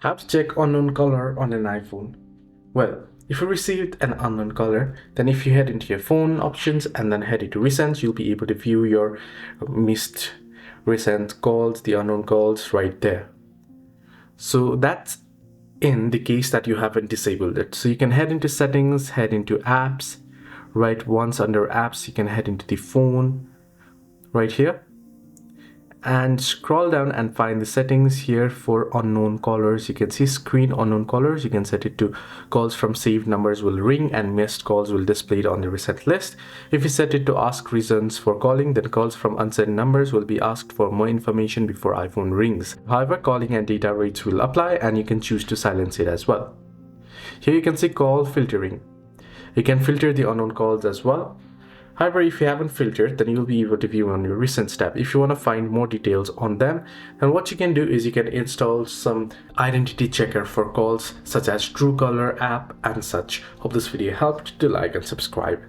How to check unknown caller on an iPhone? Well, if you received an unknown caller, then if you head into your phone options and then head into recent, you'll be able to view your missed recent calls, the unknown calls right there. So that's in the case that you haven't disabled it. So you can head into settings, head into apps, right? Once under apps, you can head into the phone right here and scroll down and find the settings here for unknown callers. You can see screen unknown callers. You can set it to calls from saved numbers will ring and missed calls will display on the recent list. If you set it to ask reasons for calling, then calls from unsent numbers will be asked for more information before iPhone rings. However, calling and data rates will apply, and you can choose to silence it as well. Here you can see call filtering. You can filter the unknown calls as well. However, if you haven't filtered, then you'll be able to view on your recent tab. If you want to find more details on them, then what you can do is you can install some identity checker for calls such as Truecaller app and such. Hope this video helped. Do like and subscribe.